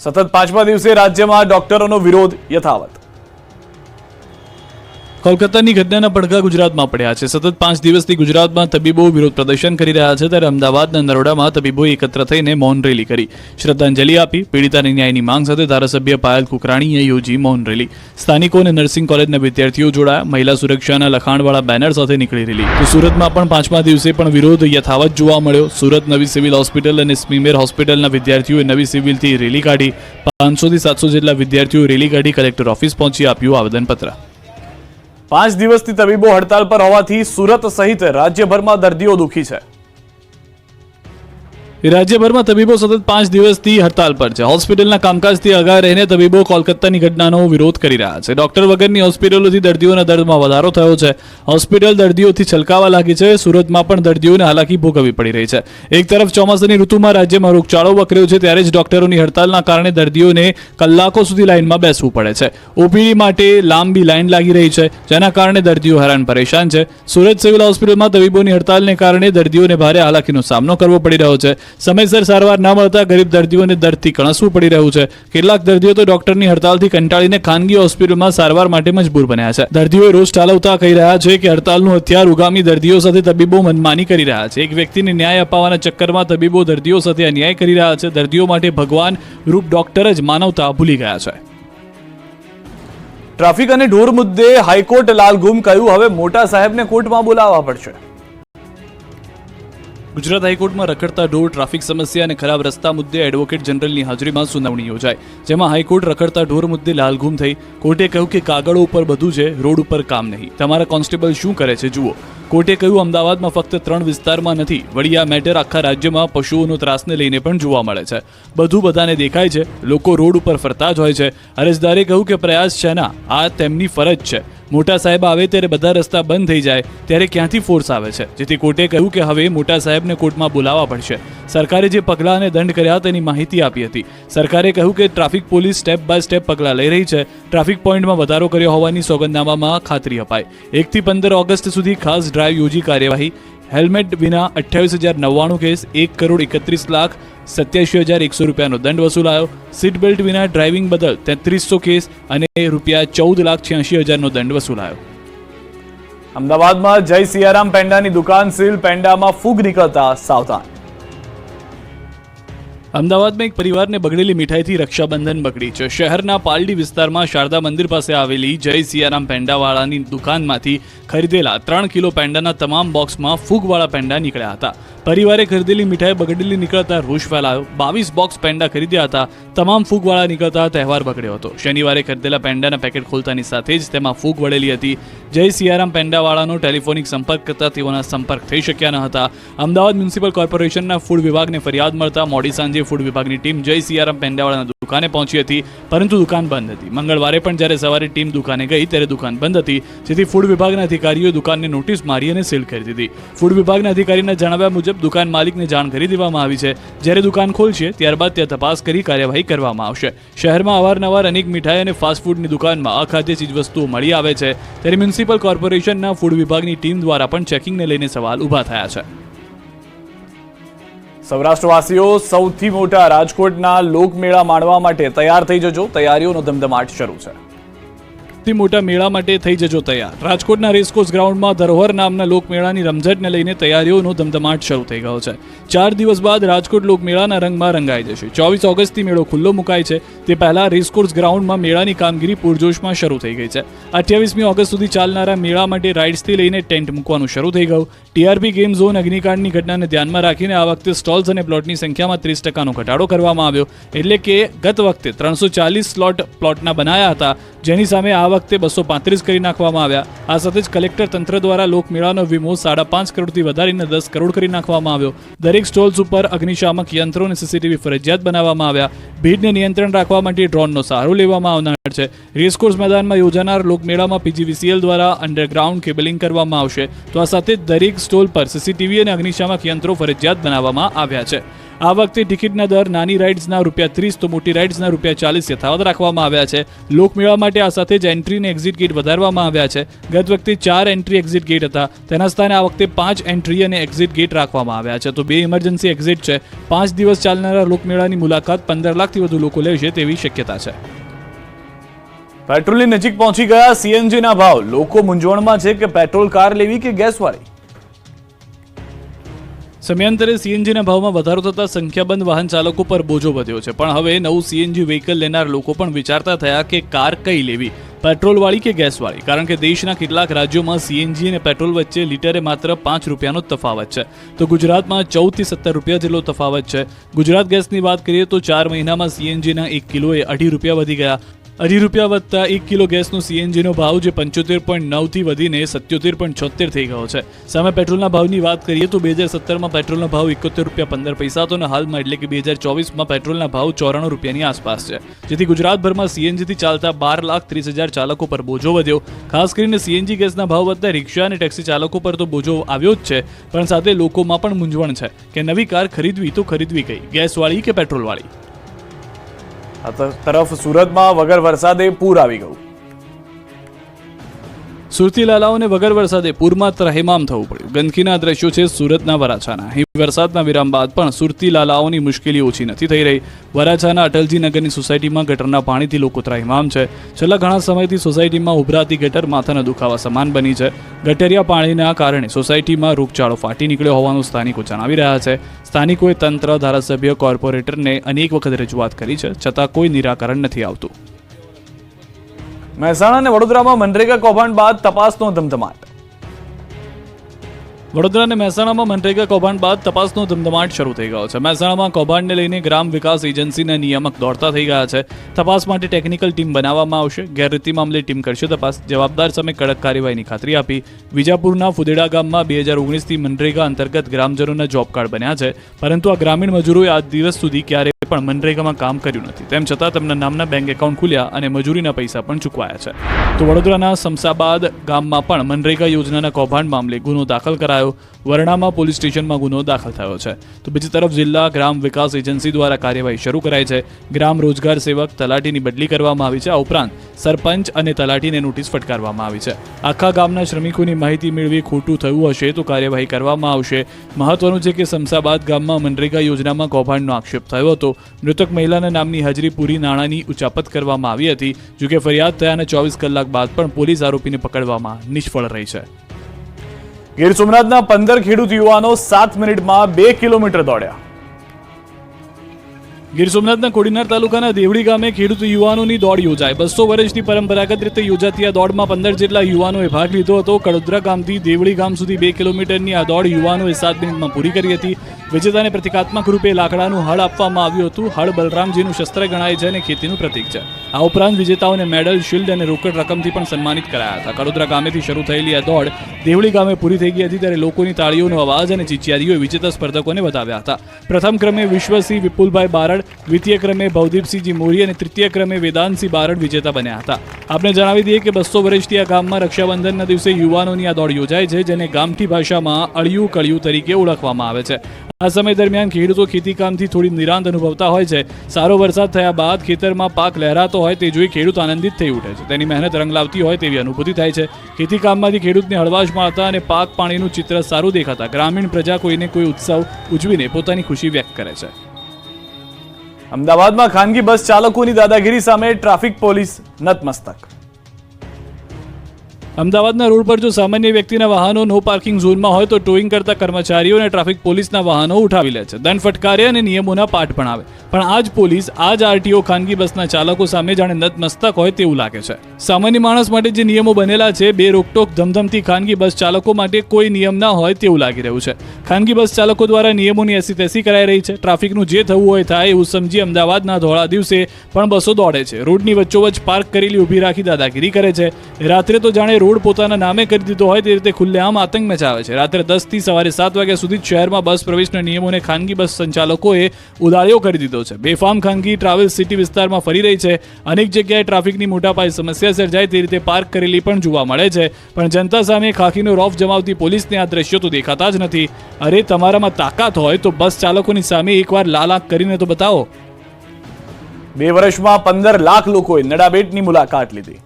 સતત 5મા દિવસે રાજ્યમાં ડોક્ટરોનો વિરોધ યથાવત. કોલકાતાની ઘટનાના પડઘા ગુજરાતમાં પડ્યા છે. સતત 5 દિવસથી ગુજરાતમાં તબીબો વિરોધ પ્રદર્શન કરી રહ્યા છે, ત્યારે અમદાવાદના નરોડામાં તબીબોએ એકત્ર થઈને મૌન રેલી કરી, શ્રદ્ધાંજલિ આપી. પીડિતાને ન્યાયની માંગ સાથે ધારાસભ્ય પાયલ કુકરાણીએ યોજી મૌન રેલી. સ્થાનિકો અને નર્સિંગ કોલેજના વિદ્યાર્થીઓ જોડાયા. મહિલા સુરક્ષાના લખાણવાળા બેનર સાથે નીકળી રેલી. તો સુરતમાં પણ 5મા દિવસે પણ વિરોધ યથાવત જોવા મળ્યો. સુરત નવી સિવિલ હોસ્પિટલ અને સ્મીમેર હોસ્પિટલના વિદ્યાર્થીઓએ નવી સિવિલથી રેલી કાઢી. 500 થી 700 જેટલા વિદ્યાર્થીઓ રેલી કાઢી કલેક્ટર ઓફિસ પહોંચી આપ્યું આવેદનપત્ર. 5 દિવસથી તબીબો હડતાલ પર હોવાથી સુરત સહિત રાજ્યભરમાં દર્દીઓ દુઃખી છે. રાજ્યભરમાં તબીબો સતત 5 દિવસથી હડતાલ પર છે. હોસ્પિટલના કામકાજથી અગાઉ રહીને તબીબો કોલકાતાની ઘટનાનો વિરોધ કરી રહ્યા છે. ડોક્ટર વગરની હોસ્પિટલોથી દર્દીઓના દર્દમાં વધારો થયો છે. હોસ્પિટલ દર્દીઓથી છલકાવા લાગી છે. સુરતમાં પણ દર્દીઓને હાલાકી ભોગવવી પડી રહી છે. એક તરફ ચોમાસાની ઋતુમાં રાજ્યમાં રોગચાળો વકર્યો છે, ત્યારે જ ડોક્ટરોની હડતાલના કારણે દર્દીઓને કલાકો સુધી લાઇનમાં બેસવું પડે છે. ઓપીડી માટે લાંબી લાઇન લાગી રહી છે, જેના કારણે દર્દીઓ હેરાન પરેશાન છે. સુરત સિવિલ હોસ્પિટલમાં તબીબોની હડતાલને કારણે દર્દીઓને ભારે હાલાકીનો સામનો કરવો પડી રહ્યો છે. સમયસર સારવાર ન મળતા ગરીબ દર્દીઓને દર્દથી કણસવું પડી રહ્યું છે. કેટલાક દર્દીઓ તો ડોક્ટરની હડતાલથી કંટાળીને ખાનગી હોસ્પિટલમાં સારવાર માટે મજબૂર બન્યા છે. દર્દીઓએ રોષ ઠાલવતા કહી રહ્યા છે કે હડતાલનું હથિયાર ઉગામી દર્દીઓ સાથે તબીબો મનમાની કરી રહ્યા છે. એક વ્યક્તિને ન્યાય અપાવવાના ચક્કરમાં તબીબો દર્દીઓ સાથે અન્યાય કરી રહ્યા છે. દર્દીઓ માટે ભગવાન રૂપ ડોક્ટર જ માનવતા ભૂલી ગયા છે. ટ્રાફિક અને ઢોર મુદ્દે હાઈકોર્ટ લાલઘુમ, કહ્યું હવે મોટા સાહેબને કોર્ટમાં બોલાવવા પડશે. ગુજરાત હાઈકોર્ટમાં રખડતા ઢોર, ટ્રાફિક સમસ્યા અને ખરાબ રસ્તા મુદ્દે એડવોકેટ જનરલની હાજરીમાં સુનાવણી યોજાઈ, જેમાં હાઈકોર્ટ રખડતા ઢોર મુદ્દે લાલઘુમ થઈ. કોર્ટે કહ્યું કે કાગળો ઉપર બધું છે, રોડ ઉપર કામ નહીં. તમારા કોન્સ્ટેબલ શું કરે છે જુઓ. કોર્ટે કહ્યું અમદાવાદમાં ફક્ત 3 વિસ્તારમાં નથી, વળી આ મેટર આખા રાજ્યમાં પશુઓનો ત્રાસને લઈને પણ જોવા મળે છે. બધું બધાને દેખાય છે. લોકો રોડ ઉપર ફરતા જ હોય છે. અરજદારે કહ્યું કે પ્રયાસ છે ના, આ તેમની ફરજ છે. મોટા સાહેબ આવે ત્યારે બધા રસ્તા બંધ થઈ જાય ત્યારે ક્યાંથી ફોર્સ આવે છે? જેથી કોર્ટે કહ્યું કે હવે મોટા સાહેબને કોર્ટમાં બોલાવવા પડશે. સરકારે જે પગલાં અને દંડ કર્યા તેની માહિતી આપી હતી. સરકારે કહ્યું કે traffic police step by step પગલાં લઈ રહી છે. ટ્રાફિક પોઈન્ટમાં વધારો કર્યો હોવાની સોગંદનામામાં ખાતરી અપાઈ. 1 થી 15 ઓગસ્ટ સુધી ખાસ ડ્રાઈવ યોજી કાર્યવાહી. હેલ્મેટ વિના 28,099 કેસ, 1,31,87,100 રૂપિયાનો દંડ વસૂલાયો. સીટ બેલ્ટ વિના ડ્રાઇવિંગ બદલ 3300 કેસ અને ₹14,86,000નો દંડ વસૂલાયો. અમદાવાદમાં જય સિયારામ પેંડાની દુકાન સીલ, પેંડામાં ફૂગ નીકળતા સાવધાન. અમદાવાદમાં એક પરિવારને બગડેલી મીઠાઈથી રક્ષાબંધન બગડી છે. શહેરના પાલડી વિસ્તારમાં શારદા મંદિર પાસે આવેલી જય સિયારામ પેંડાવાળાની દુકાનમાંથી ખરીદેલા 3 કિલો પેંડાના તમામ બોક્સમાં ફૂગવાળા પેંડા નીકળ્યા હતા. પરિવારે ખરીદેલી મીઠાઈ બગડેલી નીકળતા રોષ ફેલાયો. 22 બોક્સ પેંડા ખરીદ્યા હતા. તમામ ફૂગવાળા નીકળતા તહેવાર બગડ્યો હતો. શનિવારે ખરીદેલા પેંડાના પેકેટ ખોલતાની સાથે જ તેમાં ફૂગ વળેલી હતી. જય સિયારામ પેંડાવાળાનો ટેલિફોનિક સંપર્ક કરતા તેઓના સંપર્ક થઈ શક્યા ન હતા. અમદાવાદ મ્યુનિસિપલ કોર્પોરેશનના ફૂડ વિભાગને ફરિયાદ મળતા મોડી સાંજે ફૂડ વિભાગની ટીમ જય સિયારામ પેંડાવાળાના દુકાને પહોંચી હતી, પરંતુ દુકાન બંધ હતી. મંગળવારે પણ જ્યારે સવારે ટીમ દુકાને ગઈ ત્યારે દુકાન બંધ હતી, જેથી ફૂડ વિભાગના અધિકારીઓએ દુકાનને નોટિસ મારી અને સીલ કરી દીધી. ફૂડ વિભાગના અધિકારીના જણાવ્યા મુજબ દુકાન માલિકને જાણ કરી દેવામાં આવી છે. જ્યારે દુકાન ખોલશે ત્યારબાદ ત્યાં તપાસ કરી કાર્યવાહી કરવામાં આવશે. શહેરમાં અવારનવાર અનેક મીઠાઈ અને ફાસ્ટ ફૂડની દુકાનમાં અખાદ્ય ચીજવસ્તુઓ મળી આવે છે, ત્યારે મ્યુનિસિપલ કોર્પોરેશનના ફૂડ વિભાગની ટીમ દ્વારા પણ ચેકિંગને લઈને સવાલ ઊભા થયા છે. સૌરાષ્ટ્રવાસીઓ સૌથી મોટા રાજકોટના લોકમેળા માણવા માટે તૈયાર થઈ જજો. તૈયારીઓનો ધમધમાટ શરૂ છે. સૌથી મોટા મેળા માટે થઈ જજો તૈયાર. રાજકોટના રેસકોર્સ ગ્રાઉન્ડમાં ધરોહર નામના લોકમેળાની રમઝટને લઈને તૈયારીઓનો ધમધમાટ શરૂ થઈ ગયો છે. 4 દિવસ બાદ રાજકોટ લોકમેળાના રંગમાં રંગાઈ જશે. 24 ઓગસ્ટથી મેળો ખુલ્લો મુકાય છે. તે પહેલા રેસકોર્સ ગ્રાઉન્ડમાં મેળાની કામગીરી પૂરજોશમાં શરૂ થઈ ગઈ છે. 28મી ઓગસ્ટ સુધી ચાલનારા મેળા માટે રાઇડ્સથી લઈને ટેન્ટ મૂકવાનું શરૂ થઈ ગયું. ટીઆરપી ગેમ ઝોન અગ્નિકાંડની ઘટનાને ધ્યાનમાં રાખીને આ વખતે સ્ટોલ્સ અને પ્લોટની સંખ્યામાં 30%નો ઘટાડો કરવામાં આવ્યો. એટલે કે ગત વખતે 340 સ્લોટ પ્લોટના બનાવ્યા હતા, જેની સામે આ વખતે 235 કરી નાખવામાં આવ્યા. આ સાથે જ કલેક્ટર તંત્ર દ્વારા લોકમેળાનો વીમો 5.5 કરોડથી વધારીને 10 કરોડ કરી નાખવામાં આવ્યો. દરેક સ્ટોલ્સ ઉપર અગ્નિશામક યંત્રો અને સીસીટીવી ફરજિયાત બનાવવામાં આવ્યા. ભીડને નિયંત્રણ રાખવા માટે ડ્રોનનો સહારો લેવામાં આવનાર છે. રેસકોર્સ મેદાનમાં યોજાનાર લોકમેળામાં પીજીવીસીએલ દ્વારા અંડરગ્રાઉન્ડ કેબલિંગ કરવામાં આવશે. તો આ સાથે દરેક સ્ટોલ પર સીસીટીવી અને અગ્નિશામક યંત્રો ફરજિયાત બનાવવામાં આવ્યા છે. આ વખતે ટિકિટના દર નાની રાઇડ્સના ₹30 તો મોટી રાઇડ્સના ₹40 યથાવત રાખવામાં આવ્યા છે. લોકમેળા માટે આ સાથે જ એન્ટ્રી અને એક્ઝિટ ગેટ વધારવામાં આવ્યા છે. ગત વખતે 4 એન્ટ્રી એક્ઝિટ ગેટ હતા, તેના સ્થાને આ વખતે 5 એન્ટ્રી અને એક્ઝિટ ગેટ રાખવામાં આવ્યા છે. તો 2 ઇમરજન્સી એક્ઝિટ છે. 5 દિવસ ચાલનારા લોકમેળાની મુલાકાત 15 લાખથી વધુ લોકો લેશે તેવી શક્યતા છે. પેટ્રોલની નજીક પહોંચી ગયા સીએનજીના ભાવ. લોકો મૂંઝવણમાં છે કે પેટ્રોલ કાર લેવી કે ગેસવાળી. સમયાંતરે સીએનજીના ભાવમાં વધારો થતાં સંખ્યાબંધ વાહન ચાલકો પર બોજો વધ્યો છે. પણ હવે નવું સીએનજી વ્હીકલ લેનાર લોકો પણ વિચારતા થયા કે કાર કઈ લેવી, પેટ્રોલવાળી કે ગેસવાળી. કારણ કે દેશના કેટલાક રાજ્યોમાં સીએનજી અને પેટ્રોલ વચ્ચે લીટરે માત્ર ₹5નો જ તફાવત છે, તો ગુજરાતમાં 14 થી 17 રૂપિયા જેટલો તફાવત છે. ગુજરાત ગેસની વાત કરીએ તો 4 મહિનામાં સીએનજીના 1 કિલોએ ₹2.5 વધી ગયા. ₹2.5 વધતા 1 કિલો ગેસનો સીએનજીનો ભાવ જે 75.9 થી વધીને 77.76 થઈ ગયો છે. સામે પેટ્રોલના ભાવની વાત કરીએ તો 2017માં પેટ્રોલનો ભાવ ₹71.15 હતો અને હાલમાં એટલે કે 2024માં પેટ્રોલના ભાવ ₹94ની આસપાસ છે. જેથી ગુજરાતભરમાં સીએનજીથી ચાલતા 12,30,000 ચાલકો પર બોજો વધ્યો. ખાસ કરીને સીએનજી ગેસના ભાવ વધતા રિક્ષા અને ટેક્સી ચાલકો પર તો બોજો આવ્યો જ છે, પણ સાથે લોકોમાં પણ મૂંઝવણ છે કે નવી કાર ખરીદવી તો ખરીદવી કઈ, ગેસવાળી કે પેટ્રોલવાળી. આ તરફ સુરતમાં વગર વરસાદે પૂર આવી ગયું. સુરતી લાલાઓને વગર વરસાદે પૂરમાં ત્રહેમામ થવું પડ્યું. ગંદકીના દ્રશ્યો છે સુરતના વરાછાના. અહીં વરસાદના વિરામ બાદ પણ સુરતી લાલાઓની મુશ્કેલી ઓછી નથી થઈ રહી. વરાછાના અટલજી નગરની સોસાયટીમાં ગટરના પાણીથી લોકો ત્રહેમામ છે. છેલ્લા ઘણા સમયથી સોસાયટીમાં ઉભરાતી ગટર માથાના દુખાવા સમાન બની છે. ગટરિયા પાણીના કારણે સોસાયટીમાં રોગચાળો ફાટી નીકળ્યો હોવાનું સ્થાનિકો જણાવી રહ્યા છે. સ્થાનિકોએ તંત્ર, ધારાસભ્ય, કોર્પોરેટરને અનેક વખત રજૂઆત કરી છે, છતાં કોઈ નિરાકરણ નથી આવતું. મહેસાણા અને વડોદરામાં મનરેગા કૌભાંડ બાદ તપાસનો ધમધમાટ. વડોદરા અને મહેસાણામાં મનરેગા કૌભાંડ બાદ તપાસનો ધમધમાટ શરૂ થઈ ગયો છે. મહેસાણામાં કૌભાંડને લઈને ગ્રામ વિકાસ એજન્સીના નિયામક દોડતા થઈ ગયા છે. તપાસ માટે ટેકનિકલ ટીમ બનાવવામાં આવશે. ગેરરીતિ મામલે ટીમ કરશે તપાસ. જવાબદાર સામે કડક કાર્યવાહીની ખાતરી આપી. વિજાપુરના ફુદેડા ગામમાં 2019થી મનરેગા અંતર્ગત ગ્રામજનોના જોબ કાર્ડ બન્યા છે, પરંતુ આ ગ્રામીણ મજૂરોએ આજ દિવસ સુધી ક્યારેય પણ મનરેગામાં કામ કર્યું નથી. તેમ છતાં તેમના નામના બેંક એકાઉન્ટ ખુલ્યા અને મજૂરીના પૈસા પણ ચૂકવાયા છે. તો વડોદરાના સમસાબાદ ગામમાં પણ મનરેગા યોજનાના કૌભાંડ મામલે ગુનો દાખલ કરાયો. વરણામાં પોલીસ સ્ટેશનમાં ગુનો દાખલ થયો છે. તો બીજી તરફ જિલ્લા ગ્રામ વિકાસ એજન્સી દ્વારા કાર્યવાહી શરૂ કરાઈ છે. ગ્રામ રોજગાર સેવક તલાટીની બદલી કરવામાં આવી છે. આ ઉપરાંત સરપંચ અને તલાટીને નોટિસ ફટકારવામાં આવી છે. આખા ગામના શ્રમિકોની માહિતી મેળવી ખોટું થયું હશે તો કાર્યવાહી કરવામાં આવશે. મહત્વનું છે કે સમસાબાદ ગામમાં મનરેગા યોજનામાં કૌભાંડનો આક્ષેપ થયો હતો. મૃતક મહિલાના નામની હાજરી પૂરી નાણાંની ઉચાપત કરવામાં આવી હતી. જોકે ફરિયાદ થયાના 24 કલાક બાદ પણ પોલીસ આરોપીને પકડવામાં નિષ્ફળ રહી છે. ગીર સોમનાથના 15 ખેડૂત યુવાનો 7 મિનિટમાં 2 કિલોમીટર દોડ્યા. ગીર સોમનાથના કોડીનાર તાલુકાના દેવડી ગામે ખેડૂત યુવાનોની દોડ યોજાઈ 200 વર્ષથી પરંપરાગત રીતે યોજાતી આ દોડમાં 15 જેટલા યુવાનોએ ભાગ લીધો હતો. કડોદરા ગામથી દેવડી ગામ સુધી 2 કિલોમીટરની આ દોડ યુવાનોએ 7 મિનિટમાં પૂરી કરી હતી. વિજેતાને પ્રતિકાત્મક રૂપે લાકડાનું હળ આપવામાં આવ્યું હતું. હળ બલરામજીનું શસ્ત્ર ગણાય છે અને ખેતીનું પ્રતીક છે. આ ઉપરાંત વિજેતાઓને મેડલ, શિલ્ડ અને રોકડ રકમથી પણ સન્માનિત કરાયા હતા. કડોદરા ગામેથી શરૂ થયેલી આ દોડ દેવડી ગામે પૂરી થઈ ગઈ હતી ત્યારે લોકોની તાળીઓનો અવાજ અને ચીચિયારીઓએ વિજેતા સ્પર્ધકોને વધાવ્યા હતા. પ્રથમ ક્રમે વિશ્વસિંહ વિપુલભાઈ બારડ, દ્વિતીય ક્રમે ભવદીપસિંહજી મોરી અને તૃતીય ક્રમે વેદાંતસિંહ બારડ વિજેતા બન્યા હતા. આપણે જણાવી દઈએ કે 200 વર્ષથી આ ગામમાં રક્ષાબંધનના દિવસે યુવાનોની આ દોડ યોજાય છે, જેને ગામઠી ભાષામાં અળિયું કળિયું તરીકે ઓળખવામાં આવે છે. આ સમય દરમિયાન ખેડૂતો ખેતીકામથી થોડી નિરાંત અનુભવતા હોય છે. સારો વરસાદ થયા બાદ ખેતરમાં પાક લહેરાતો હોય તે જોઈ ખેડૂત આનંદિત થઈ ઉઠે છે. તેની મહેનત રંગ લાવતી હોય તેવી અનુભૂતિ થાય છે. ખેતીકામમાંથી ખેડૂતને હળવાશ મળતા અને પાક પાણીનું ચિત્ર સારું દેખાતા ગ્રામીણ પ્રજા કોઈને કોઈ ઉત્સવ ઉજવીને પોતાની ખુશી વ્યક્ત કરે છે. અમદાવાદમાં ખાનગી બસ ચાલકોની દાદાગીરી સામે ટ્રાફિક પોલીસ નતમસ્તક. અમદાવાદના રોડ પર જો સામાન્ય વ્યક્તિના વાહનો નો પાર્કિંગ ઝોનમાં હોય તો ટોઈંગ કરતા કર્મચારીઓ અને ટ્રાફિક પોલીસના વાહનો ઉઠાવી લે છે, દંડ ફટકારે અને નિયમોના પાઠ ભણાવે. પણ આ જ પોલીસ, આ જ આરટીઓ ખાનગી બસના ચાલકો સામે જાણે નતમસ્તક હોય તેવું લાગે છે. સામાન્ય માણસ માટે જે નિયમો બનેલા છે, બે રોકટોક ધમધમતી ખાનગી બસ ચાલકો માટે કોઈ નિયમ ના હોય તેવું લાગી રહ્યું છે. ખાનગી બસ ચાલકો દ્વારા નિયમોની એસી તેસી કરાઈ રહી છે. ટ્રાફિકનું જે થવું હોય થાય એવું સમજી અમદાવાદના ધોળા દિવસે પણ બસો દોડે છે. રોડની વચ્ચોવચ્ચ પાર્ક કરેલી ઊભી રાખી દાદાગીરી કરે છે. રાત્રે તો જાણે રોડ પોતાના નામે કરી દીધો હોય તે રીતે ખુલ્લેઆમ આતંક મચાવે છે. રાત્રે 10 થી સવારે 7 વાગ્યા સુધી શહેરમાં બસ પ્રવેશના નિયમોને ખાનગી બસ સંચાલકોએ ઉદાળ્યો કરી દીધો છે. બેફામ ખાનગી ટ્રાવેલ્સ સિટી વિસ્તારમાં ફરી રહી છે. અનેક જગ્યાએ ટ્રાફિકની મોટા પાયે સમસ્યા સર્જાય તે રીતે પાર્ક કરેલી પણ જોવા મળે છે. પણ જનતા સામે ખાખીનો રોફ જમાવતી પોલીસને આ દ્રશ્યો તો દેખાતા જ નથી. અરે, તમારામાં તાકાત હોય તો બસ ચાલકોની સામે એકવાર લાલ આંખ કરીને તો બતાવો. 2 વર્ષમાં 15 લાખ લોકોએ નડાબેટની મુલાકાત લીધી.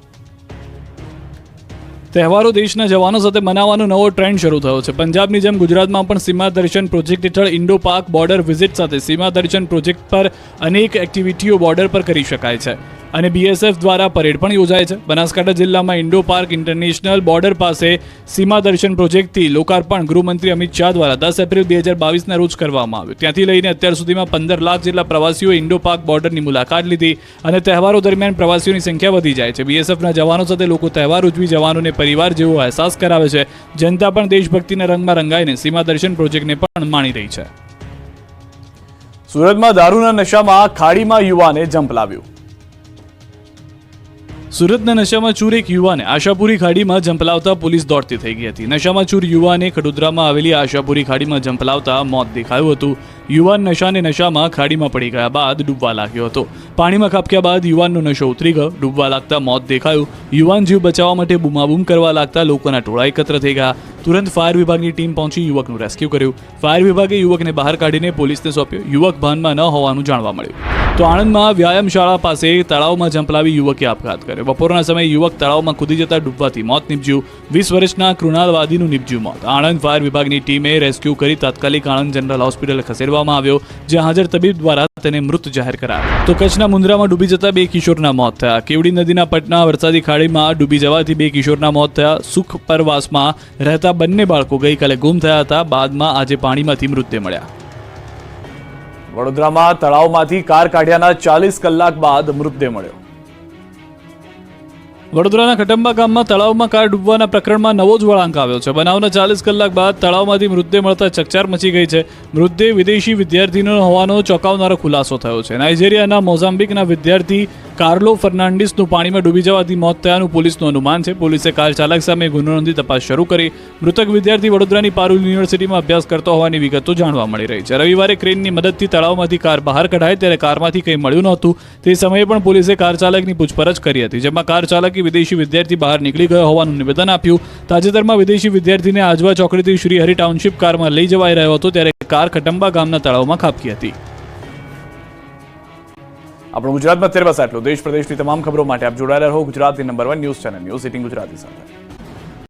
તહેવારો દેશના જવાનો સાથે મનાવવાનો નવો ટ્રેન્ડ શરૂ થયો છે. પંજાબની જેમ ગુજરાતમાં પણ સીમા દર્શન પ્રોજેક્ટ હેઠળ ઇન્ડો પાક બોર્ડર વિઝિટ સાથે સીમા દર્શન પ્રોજેક્ટ પર અનેક એક્ટિવિટીઓ બોર્ડર પર કરી શકાય છે અને બીએસએફ દ્વારા પરેડ પણ યોજાય છે. બનાસકાંઠા જિલ્લામાં ઇન્ડો પાર્ક ઇન્ટરનેશનલ બોર્ડર પાસે સીમા દર્શન પ્રોજેક્ટથી લોકાર્પણ ગૃહમંત્રી અમિત શાહ દ્વારા 10 એપ્રિલ 2022ના રોજ કરવામાં આવ્યું. ત્યાંથી લઈને અત્યાર સુધીમાં 15 લાખ જેટલા પ્રવાસીઓએ ઇન્ડો પાર્ક બોર્ડરની મુલાકાત લીધી અને તહેવારો દરમિયાન પ્રવાસીઓની સંખ્યા વધી જાય છે. બીએસએફના જવાનો સાથે લોકો તહેવાર ઉજવી જવાનોને પરિવાર જેવો અહેસાસ કરાવે છે. જનતા પણ દેશભક્તિના રંગમાં રંગાઈને સીમા દર્શન પ્રોજેક્ટને પણ માણી રહી છે. સુરતમાં દારૂના નશામાં ખાડીમાં યુવાને જંપ લાવ્યું. સુરતના નશામાં ચૂર એક યુવાને આશાપુરી ખાડીમાં ઝંપલાવતા પોલીસ દોડતી થઈ ગઈ હતી. નશામાં ચૂર યુવાને ખડોદરામાં આવેલી આશાપુરી ખાડીમાં ઝંપલાવતા મોત દેખાયું હતું. યુવાન નશામાં ખાડીમાં પડી ગયા બાદ ડૂબવા લાગ્યો હતો. પાણીમાં ખાબક્યા બાદ યુવાનનો નશો ઉતરી ગયો. ડૂબવા લાગતા મોત દેખાયું. યુવાન જીવ બચાવવા માટે બૂમાબૂમ કરવા લાગતા લોકોના ટોળા એકત્ર થઈ ગયા. તુરંત ફાયર વિભાગની ટીમ પહોંચી યુવકનું રેસ્ક્યુ કર્યું. ફાયર વિભાગે યુવકને બહાર કાઢીને પોલીસને સોંપ્યો. યુવક ભાનમાં ન હોવાનું જાણવા મળ્યું. તો આણંદમાં વ્યાયામશાળા પાસે તળાવમાં ઝંપલાવી યુવકે આપઘાત કર્યો. બપોરના સમયે યુવક તળાવમાં કૂદી જતા ડૂબવાથી મોત નીપજ્યું. 20 વર્ષના કૃણાલવાદીનું નીપજ્યું મોત. આણંદ ફાયર વિભાગની ટીમે રેસ્ક્યુ કરી તાત્કાલિક આણંદ જનરલ હોસ્પિટલ ખસેડવામાં આવ્યો, જ્યાં હાજર તબીબ દ્વારા તેને મૃત જાહેર કરાયો. તો કચ્છના મુન્દ્રામાં ડૂબી જતા 2 કિશોરના મોત થયા. કેવડી નદીના પટના વરસાદી ખાડીમાં ડૂબી જવાથી 2 કિશોરના મોત થયા. સુખ પરવાસમાં રહેતા બંને બાળકો ગઈકાલે ગુમ થયા હતા. બાદમાં આજે પાણીમાંથી મૃતદેહ મળ્યા. વડોદરામાં તળાવમાંથી કાર કાઢ્યાના 40 કલાક બાદ મૃતદેહ મળ્યો. વડોદરાના ખટંબા ગામમાં તળાવમાં કાર ડૂબવાના પ્રકરણમાં નવો જ વળાંક આવ્યો છે. બનાવના 40 કલાક બાદ તળાવમાંથી મૃતદેહ મળતા ચકચાર મચી ગઈ છે. મૃતદેહ વિદેશી વિદ્યાર્થીનો હોવાનો ચોંકાવનારો ખુલાસો થયો છે. નાઇજેરિયાના મોઝામ્બિકના વિદ્યાર્થી કાર્લો ફર્નાન્ડિસનું પાણીમાં ડૂબી જવાથી મોત થયાનું પોલીસનું અનુમાન છે. પોલીસે કાર ચાલક સામે ગુનો નોંધી તપાસ શરૂ કરી. મૃતક વિદ્યાર્થી વડોદરાની પારુલ યુનિવર્સિટીમાં અભ્યાસ કરતો હોવાની વિગતો જાણવા મળી રહી છે. રવિવારે ક્રેનની મદદથી તળાવમાંથી કાર બહાર કઢાય ત્યારે કારમાંથી કંઈ મળ્યું નહોતું. તે સમયે પણ પોલીસે કાર ચાલકની પૂછપરછ કરી હતી, જેમાં કાર ચાલકે વિદેશી વિદ્યાર્થી બહાર નીકળી ગયો હોવાનું નિવેદન આપ્યું. તાજેતરમાં વિદેશી વિદ્યાર્થીને આજવા ચોકડીથી શ્રીહરિ ટાઉનશીપ કારમાં લઈ જવાઈ રહ્યો હતો ત્યારે કાર ખટંબા ગામના તળાવમાં ખાબકી હતી. આપણું ગુજરાતમાં અત્યારે બસ આટલું. દેશ પ્રદેશની તમામ ખબરો માટે આપ જોડાયેલા રહો ગુજરાતની number 1 news channel news 18 Gujarati સાથે.